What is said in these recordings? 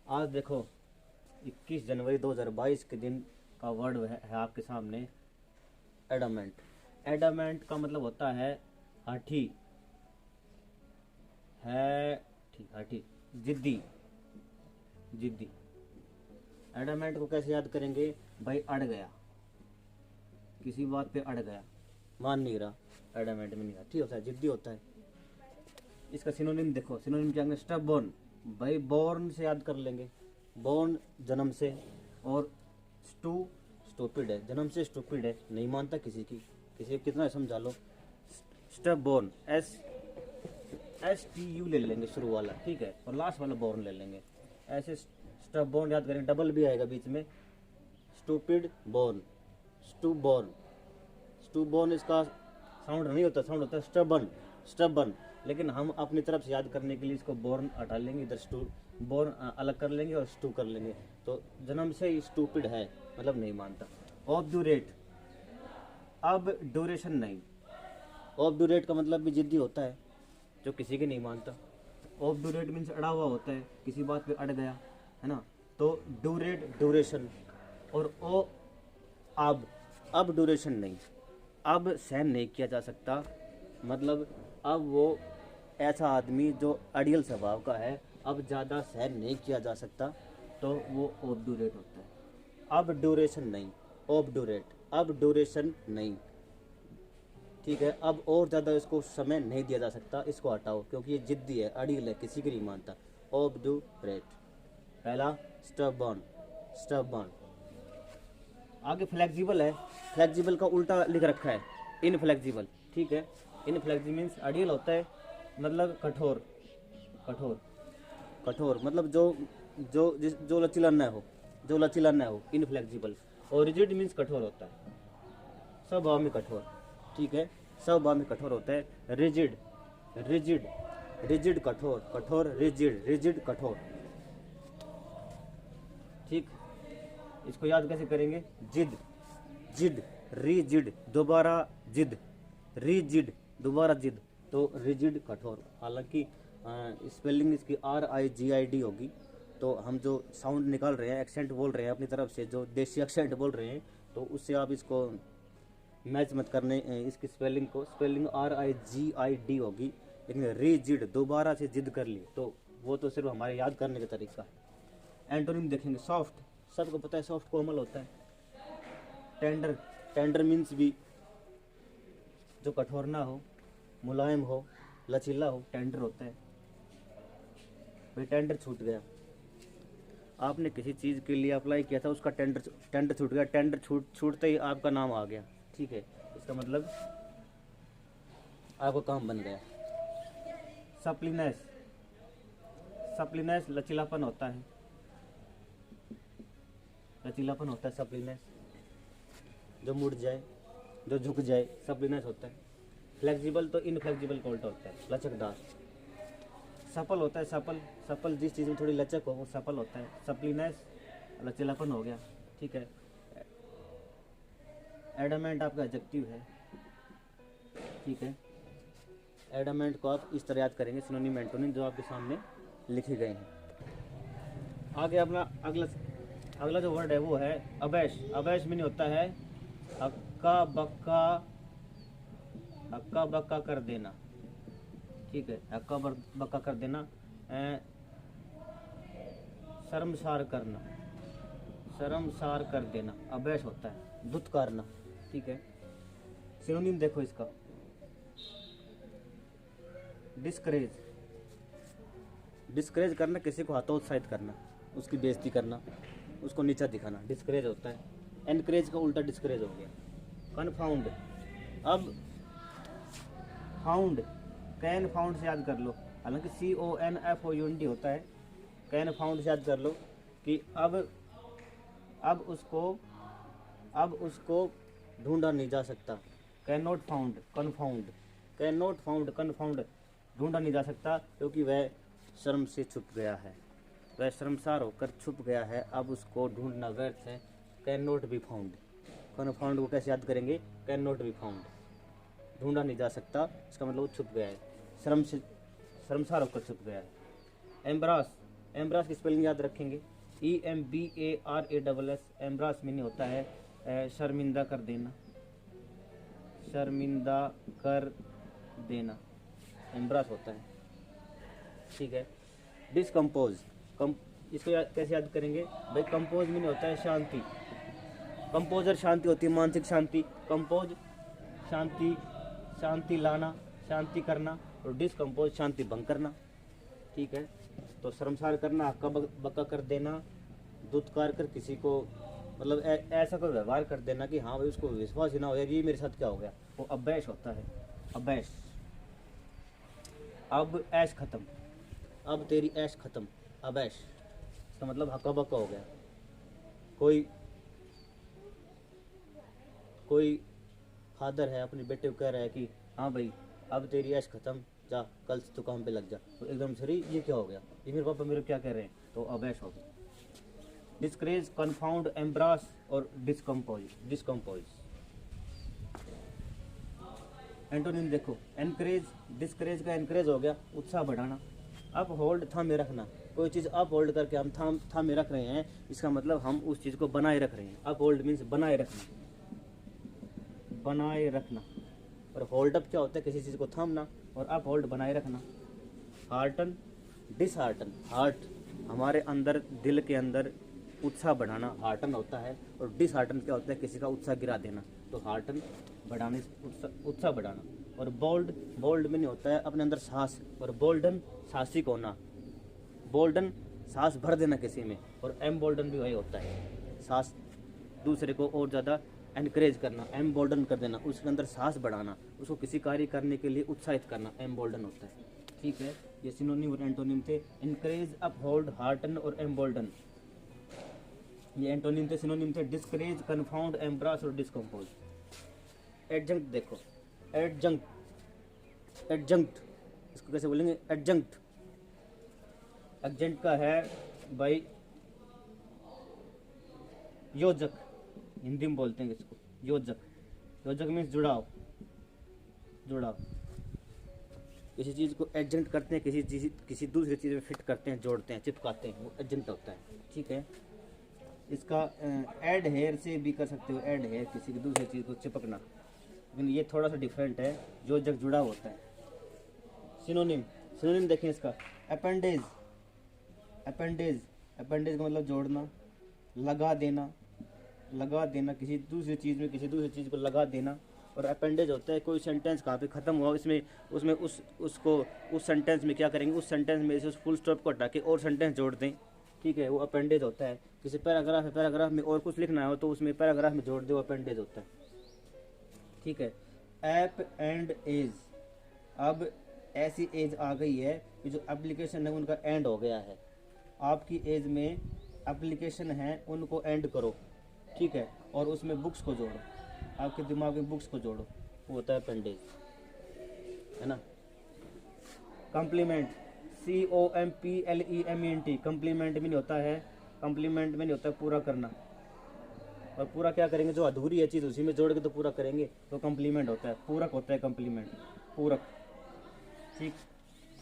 आज देखो 21 जनवरी 2022 के दिन का वर्ड है आपके सामने एडामेंट। एडामेंट का मतलब होता है हाथी, है ठीक हाथी, जिद्दी। जिद्दी एडामेंट को कैसे याद करेंगे भाई? अड़ गया, किसी बात पे अड़ गया, मान नहीं रहा, एडामेंट में नहीं रहा, ठीक होता है, जिद्दी होता है। इसका सिनोनिम देखो, सिनोनिम क्या है? स्टबबोर्न। भाई बोर्न से याद कर लेंगे, बोर्न जन्म से, और स्टू स्टूपिड है, जन्म से स्टूपिड है, नहीं मानता किसी की, किसी को कितना समझा लो। स्टबबोर्न एस टी यू ले लेंगे शुरू वाला, ठीक है, और लास्ट वाला बोर्न ले लेंगे। ऐसे स्टबबोर्न याद करेंगे, डबल भी आएगा बीच में, स्टूपिड बोर्न, स्टूबोर्न। स्टूबोर्न इसका साउंड नहीं होता, साउंड होता है स्टबन, स्टबन। लेकिन हम अपनी तरफ से याद करने के लिए इसको बोर्न हटा लेंगे, इधर स्टू बोर्न अलग कर लेंगे और स्टू कर लेंगे। तो जन्म से ही स्टूपिड है, मतलब नहीं मानता। ऑब्डूरेट, अब ड्यूरेशन नहीं। ऑब्डूरेट का मतलब भी जिद्दी होता है, जो किसी के नहीं मानता। ऑब्डूरेट मीन्स अड़ा हुआ होता है, किसी बात पे अड़ गया, है ना। तो ड्यूरेट ड्यूरेशन, और ओ अब ड्यूरेशन नहीं, अब सहन नहीं किया जा सकता, मतलब अब वो ऐसा आदमी जो अड़ियल स्वभाव का है, अब ज़्यादा सहन नहीं किया जा सकता, तो वो ऑब्डूरेट होता है। अब ड्यूरेशन नहीं, ऑब्डूरेट, अब ड्यूरेशन नहीं, ठीक है। अब और ज़्यादा इसको समय नहीं दिया जा सकता, इसको हटाओ, क्योंकि ये जिद्दी है, अड़ियल है, किसी की नहीं मानता। ऑब्डूरेट पहला। स्टबबॉर्न, स्टबबॉर्न। आगे फ्लेक्सिबल है, फ्लेक्सिबल का उल्टा लिख रखा है इनफ्लेक्सिबल, ठीक है। इनफ्लेक्सिबल मीन्स अड़ियल होता है, मतलब कठोर, कठोर, कठोर मतलब जो लचीला न हो, जो लचीला न हो, इनफ्लेक्सिबल। और रिजिड मीन्स कठोर होता है, स्वभाव में कठोर, ठीक है, स्वभाव में कठोर होता है। रिजिड, रिजिड, रिजिड कठोर, कठोर रिजिड, रिजिड कठोर, ठीक। इसको याद कैसे करेंगे? जिद, जिद, रिजिड दोबारा जिद, रिजिड दोबारा जिद, तो रिजिड कठोर। हालांकि स्पेलिंग इसकी RIGID होगी, तो हम जो साउंड निकाल रहे हैं, एक्सेंट बोल रहे हैं अपनी तरफ से, जो देसी एक्सेंट बोल रहे हैं, तो उससे आप इसको मैच मत करने, इसकी स्पेलिंग को, स्पेलिंग RIGID होगी, लेकिन रिजिड दोबारा से जिद कर ली, तो वो तो सिर्फ हमारे याद करने का तरीका है। एंटोनिम देखेंगे, सॉफ्ट, सबको पता है सॉफ्ट कोमल होता है। टेंडर, टेंडर मीन्स भी जो कठोर ना हो, मुलायम हो, लचीला हो, टेंडर होता है। भाई टेंडर छूट गया, आपने किसी चीज़ के लिए अप्लाई किया था, उसका टेंडर छूट गया, टेंडर छूटते ही आपका नाम आ गया, ठीक है, इसका मतलब आपका काम बन गया। सप्लीनेस, सप्लीनेस लचीलापन होता है, लचीलापन होता है सप्लीनेस, जो मुड़ जाए, जो झुक जाए, सप्लीनेस होता है। फ्लेक्सिबल तो इनफ्लेक्सिबल का उल्टा होता है, लचकदार। सफल होता है, सफल, सफल जिस चीज़ में थोड़ी लचक हो वो सफल होता है। सप्लीनेस लचीलापन हो गया, ठीक है। एडामेंट आपका एडजेक्टिव है, ठीक है। एडामेंट को आप इस तरह याद करेंगे, सिनोनिम एंटोनिम जो आपके सामने लिखे गए हैं। आगे अपना अगला जो वर्ड है वो है अबैश। अबैश मीन होता है हक्का बक्का, हक्का बक्का कर देना, ठीक है, हक्का बक्का कर देना, शर्मसार करना, शर्मसार कर देना, अबैश होता है, दुत्कारना, ठीक है। सिनोनिम देखो इसका, डिस्करेज, डिस्करेज करना, किसी को हतोत्साहित करना, उसकी बेइज्जती करना, उसको नीचा दिखाना, डिस्करेज होता है। एनकरेज का उल्टा डिस्करेज हो गया। कन्फाउंड, अब फाउंड, कैन फाउंड से याद कर लो, हालांकि CONFOUND होता है, कैन फाउंड से याद कर लो कि अब उसको ढूंढा नहीं जा सकता। Can not found, confound, can not found, confound, ढूंढा नहीं जा सकता, क्योंकि वह शर्म से छुप गया है, वह शर्मसार होकर छुप गया है, अब उसको ढूंढना व्यर्थ है। Can not be found, confound को कैसे याद करेंगे? कैन नॉट बी फाउंड, ढूंढा नहीं जा सकता, इसका मतलब वो छुप गया है, शर्म से, शर्मसार होकर छुप गया है। एम्ब्रास, एम्ब्रास की स्पेलिंग याद रखेंगे, EMBARASS। एम्ब्रास मीनिंग होता है शर्मिंदा कर देना, शर्मिंदा कर देना, एम्ब्रास होता है, ठीक है। डिस्कम्पोज, इसको कैसे याद करेंगे भाई, कंपोज मीनिंग होता है शांति, कंपोजर शांति होती है, मानसिक शांति, कंपोज शांति, शांति लाना, शांति करना, और डिस्कम्पोज शांति भंग करना, ठीक है। तो शर्मसार करना, हक्का बक्का कर देना, दुत्कार कर किसी को, मतलब ऐसा कोई व्यवहार कर देना कि हाँ भाई उसको विश्वास ही ना हो यार ये मेरे साथ क्या हो गया, वो अबैश होता है, अबैश। अब ऐश खत्म, अब तेरी ऐश खत्म, अबैश, इसका मतलब हक्का बक्का हो गया। कोई फादर है अपने बेटे को कह रहा है कि हाँ भाई अब तेरी ऐश खत्म, जा कल से तू काम पे लग जा, तो एकदम से ये क्या हो गया, ये मेरे पापा मेरे क्या कह रहे हैं, तो अबैश हो गया। डिस्करेज, कन्फाउंड, एम्ब्रास और डिस्कम्पोज। एंटोनिम देखो, एनकरेज, डिस्करेज का एनकरेज हो गया उत्साह बढ़ाना, अप होल्ड थामे रखना, कोई चीज़ अप होल्ड करके हम थामे रख रहे हैं, इसका मतलब हम उस चीज़ को बनाए रख रहे हैं। अप होल्ड मीन्स बनाए रखना, बनाए रखना, और होल्ड अप क्या होता है, किसी चीज़ को थामना, और अप होल्ड बनाए रखना। हार्टन, डिसहार्टन, हार्ट हमारे अंदर, दिल के अंदर उत्साह बढ़ाना, हार्टन होता है, और डिसहार्टन क्या होता है, किसी का उत्साह गिरा देना, तो हार्टन बढ़ाने, उत्साह बढ़ाना। और बोल्ड, बोल्ड में नहीं होता है अपने अंदर साहस, और बोल्डन साहसिक होना, बोल्डन साहस भर देना किसी में, और एम्बोल्डन भी वही होता है, साहस दूसरे को और ज़्यादा एनकरेज करना, एम्बोल्डन कर देना, उसके अंदर साहस बढ़ाना, उसको किसी कार्य करने के लिए उत्साहित करना, एम्बोल्डन होता है, ठीक है। ये सिनोनिम और एंटोनिम थे, इनकरेज, अपहोल्ड, हार्टन और एम्बोल्डन, ये एंटोनिम थे। सिनोनिम थे डिस्करेज, कन्फाउंड, एम्ब्रास और डिस्कम्पोज। एडजंक्ट देखो, एडजंक्ट, एडजंक्ट इसको कैसे बोलेंगे, एडजंक्ट, एडजंक्ट का है भाई योजक, हिंदी में बोलते हैं इसको योजक, योजक मीन्स जुड़ाव, जुड़ाव, किसी चीज़ को एडजंक्ट करते हैं, किसी दूसरी चीज़ में फिट करते हैं, जोड़ते हैं, चिपकाते हैं, वो एडजंक्ट होता है, ठीक है। इसका एड हेयर से भी कर सकते हो, एड हेयर किसी की दूसरी चीज़ को चिपकना, लेकिन ये थोड़ा सा डिफरेंट है, जो जग जुड़ा होता है। सिनोनिम, सिनोनिम देखें इसका, अपेंडेज, अपेंडेज, अपेंडेज का मतलब जोड़ना, लगा देना, लगा देना किसी दूसरी चीज़ में, किसी दूसरी चीज़ को लगा देना। और अपेंडेज होता है कोई सेंटेंस कहाँ पे ख़त्म हुआ, उसमें उसको उस सेंटेंस में क्या करेंगे, उस सेंटेंस में से उस फुल स्टॉप को हटा के और सेंटेंस जोड़ दें, ठीक है, वो अपेंडेज होता है। किसी पैराग्राफ है, पैराग्राफ में और कुछ लिखना हो तो उसमें पैराग्राफ में जोड़ दे, वो अपेंडेज होता है, ठीक है। ऐप एंड एज, अब ऐसी एज आ गई है कि जो एप्लीकेशन है उनका एंड हो गया है, आपकी एज में एप्लीकेशन है उनको एंड करो, ठीक है, और उसमें बुक्स को जोड़ो, आपके दिमाग में बुक्स को जोड़ो, वो होता है अपेंडेज, है ना। कम्प्लीमेंट, COMPLEMENT, कम्प्लीमेंट में नहीं होता है, कम्प्लीमेंट में नहीं होता है पूरा करना, और पूरा क्या करेंगे, जो अधूरी है चीज़ उसी में जोड़ के तो पूरा करेंगे, तो कम्प्लीमेंट होता है, पूरक होता है कम्प्लीमेंट, पूरक, ठीक।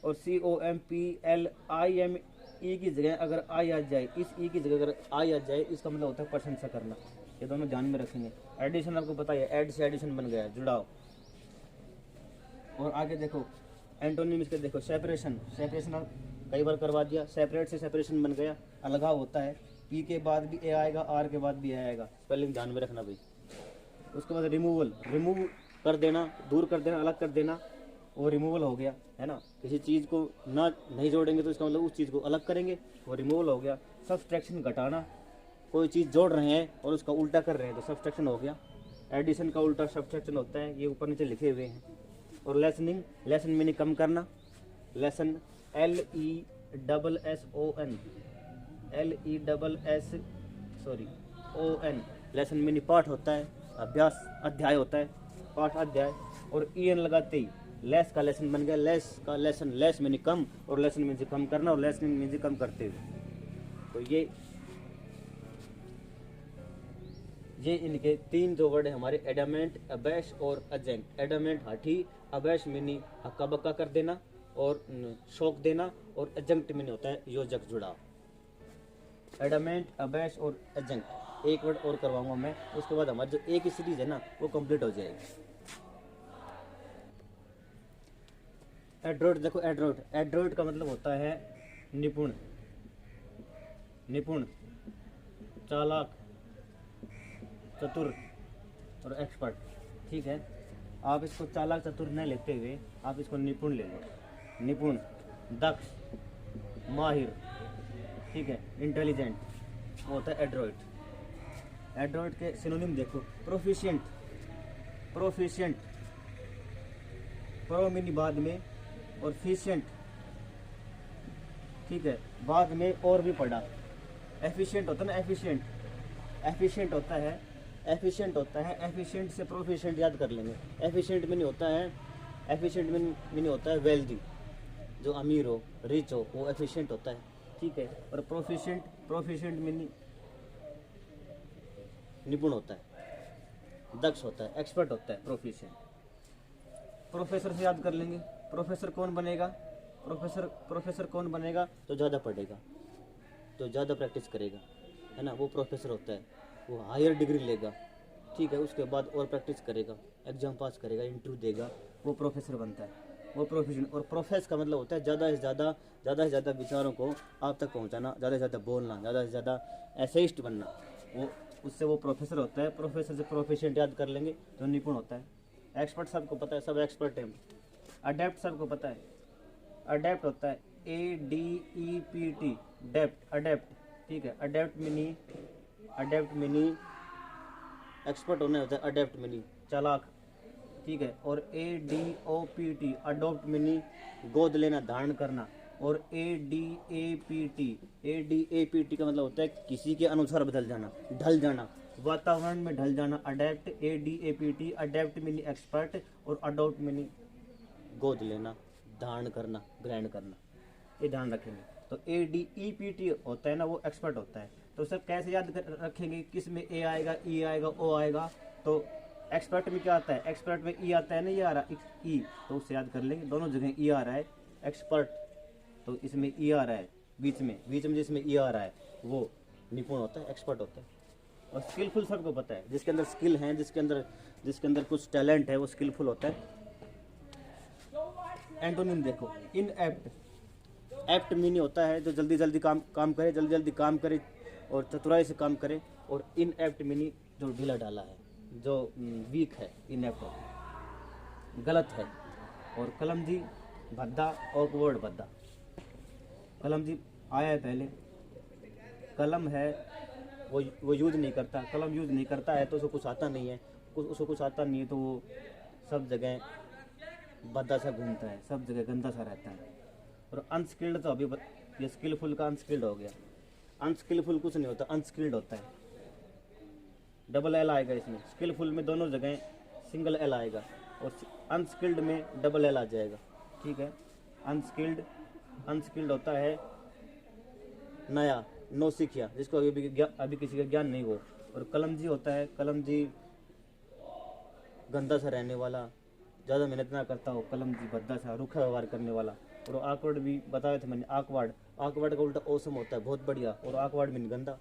और COMPLIME की जगह अगर आई आ जाए, इस ई की जगह अगर आई आ जाए, इसका मतलब होता है प्रशंसा करना, ये दोनों ध्यान में रखेंगे। एडिशन आपको पता है, ऐड से एडिशन बन गया, जुड़ाव। और आगे देखो एंटोनिम इसके देखो, सेपरेशन, सेपरेशन कई बार करवा दिया, सेपरेट से सेपरेशन बन गया, अलगाव होता है, पी के बाद भी ए आएगा, आर के बाद भी ए आएगा, स्पेलिंग ध्यान में रखना भाई। उसके बाद रिमूवल, रिमूव कर देना, दूर कर देना, अलग कर देना, वो रिमूवल हो गया, है ना। किसी चीज़ को ना नहीं जोड़ेंगे तो इसका मतलब उस चीज़ को अलग करेंगे, वो रिमूवल हो गया। सब्सट्रैक्शन, घटाना, कोई चीज़ जोड़ रहे हैं और उसका उल्टा कर रहे हैं तो सब्सट्रैक्शन हो गया। एडिशन का उल्टा सब्सट्रैक्शन होता है, ये ऊपर नीचे लिखे हुए हैं। और लेसनिंग, लेसन मीनिंग कम करना, लेसन LESSON, लेसन मीनिंग पाठ होता है, अभ्यास अध्याय होता है, पाठ अध्याय। और EN लगाते ही लेस का लेसन बन गया, लेस का लेसन, लेस मीनिंग कम, और लेसन मीनिंग कम करना, और लेसन मीनिंग कम करते हुए। तो ये इनके तीन जो वर्ड है हमारे, एडामेंट, अबैश और अजेंक्ट। एडामेंट हाथी, अबैश मीनिंग हक्का बक्का कर देना और शौक देना, और अजेंक्ट मीनिंग होता है योजक, जुड़ाव। एडामेंट, अबैश और एडजंक्ट। एक वर्ड और करवाऊंगा मैं, उसके बाद हमारी जो एक ही सीरीज है ना वो कंप्लीट हो जाएगी। एड्रोइट देखो, एड्रोइट, एड्रोइट का मतलब होता है निपुण, निपुण, चालाक, चतुर और एक्सपर्ट। ठीक है, आप इसको चालाक चतुर न लेते हुए आप इसको निपुण ले लो। निपुण, दक्ष, माहिर, ठीक है, इंटेलिजेंट, वो होता है एड्रोइट। एड्रोइट के सिनोनिम देखो, प्रोफिशिएंट, प्रोफिशिएंट, प्रो मिनी बाद में और फिशिएंट, ठीक है, बाद में और भी पढ़ा। एफिशिएंट होता है ना, एफिशिएंट, एफिशिएंट होता है, एफिशिएंट होता है, एफिशिएंट से प्रोफिशिएंट याद कर लेंगे। एफिशिएंट में नहीं होता है, एफिशिएंट में नहीं होता है वेल्दी, जो अमीर हो, रिच हो, वो एफिशिएंट होता है। ठीक है, और प्रोफिशिएंट, प्रोफिशिएंट में निपुण होता है, दक्ष होता है, एक्सपर्ट होता है, प्रोफिशिएंट। प्रोफेसर से याद कर लेंगे। प्रोफेसर कौन बनेगा? प्रोफेसर, प्रोफेसर कौन बनेगा? तो ज़्यादा पढ़ेगा, तो ज़्यादा प्रैक्टिस करेगा, है ना, वो प्रोफेसर होता है। वो हायर डिग्री लेगा, ठीक है, उसके बाद और प्रैक्टिस करेगा, एग्जाम पास करेगा, इंटरव्यू देगा, वो प्रोफेसर बनता है, वो प्रोफेशन। और प्रोफेस का मतलब होता है ज़्यादा से ज़्यादा विचारों को आप तक पहुंचाना, ज़्यादा से ज़्यादा बोलना, ज़्यादा से ज़्यादा एसेइस्ट बनना, वो उससे वो प्रोफेसर होता है। प्रोफेसर से प्रोफिशिएंट याद कर लेंगे तो निपुण होता है। एक्सपर्ट सबको पता है, सब एक्सपर्ट हैं। अडेप्ट सबको पता है, अडेप्ट होता है ADEPT, डेप्ट, अडेप्ट, ठीक है, adapt mini, adapt mini, expert होना होता है अडेप्ट मिनी, चालाक, ठीक है, और ADOPT, अडोप्ट मिनी, गोद लेना, धारण करना, और ADAPT का मतलब होता है किसी के अनुसार बदल जाना, ढल जाना, वातावरण में ढल जाना। Adapt, ADAPT, adapt mini expert, और अडोप्ट मिनी गोद लेना, धारण करना, ग्रहण करना, ये ध्यान रखेंगे। तो ADEPT होता है ना, वो एक्सपर्ट होता है। तो सब कैसे याद रखेंगे? किस में A आएगा, E आएगा, O आएगा? तो एक्सपर्ट में क्या आता है? एक्सपर्ट में E आता है ना, ये आ रहा E, तो उससे याद कर लेंगे। दोनों जगह E आ रहा है, एक्सपर्ट तो इसमें E आ रहा है, बीच में जिसमें E आ रहा है वो निपुण होता है, एक्सपर्ट होता है। और स्किलफुल सबको पता है, जिसके अंदर स्किल है, जिसके अंदर कुछ टैलेंट है, वो स्किलफुल होता है। एंटोनिम देखो, इनएप्ट, एप्ट मीनिंग होता है जो जल्दी काम करे, जल्दी काम करे और चतुराई से काम करे। और इनएप्ट मीनिंग जो ढीला ढाला है, जो वीक है, इनएप्ट होता है, गलत है। और कलमजी, भद्दा, ऑकवर्ड, भद्दा। कलमजी आया है पहले, कलम है वो यूज़ नहीं करता, कलम यूज़ नहीं करता है तो उसको कुछ आता नहीं है, उसको कुछ आता नहीं है तो वो सब जगह भद्दा सा घूमता है, सब जगह गंदा सा रहता है। और अनस्किल्ड तो अभी ये स्किलफुल का अनस्किल्ड हो गया। अनस्किलफुल कुछ नहीं होता, अनस्किल्ड होता है। डबल एल आएगा इसमें, स्किलफुल में दोनों जगह सिंगल एल आएगा और अनस्किल्ड में डबल एल आ जाएगा। ठीक है, अनस्किल्ड होता है नया, नौसिखिया, जिसको अभी किसी का ज्ञान नहीं हो। और कलमजी होता है, कलमजी गंदा सा रहने वाला, ज़्यादा मेहनत ना करता हो, कलमजी भद्दा सा, रूखा व्यवहार करने वाला। और आकवर्ड भी बताया था मैंने, आकवर्ड का उल्टा औसम होता है, बहुत बढ़िया। और आकवर्ड मीन गंदा।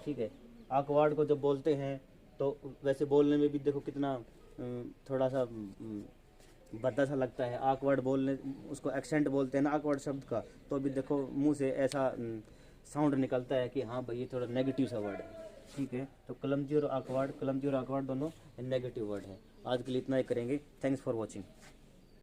ठीक है, आकवर्ड को जब बोलते हैं तो वैसे बोलने में भी देखो कितना थोड़ा सा भद्दा सा लगता है। आकवर्ड बोलने, उसको एक्सेंट बोलते हैं ना आकवर्ड शब्द का, तो भी देखो मुंह से ऐसा साउंड निकलता है कि हाँ भाई ये थोड़ा नेगेटिव सा वर्ड है। ठीक है, तो कलमजी और आकवर्ड दोनों नेगेटिव वर्ड है। आज के लिए इतना ही करेंगे। Thanks for watching.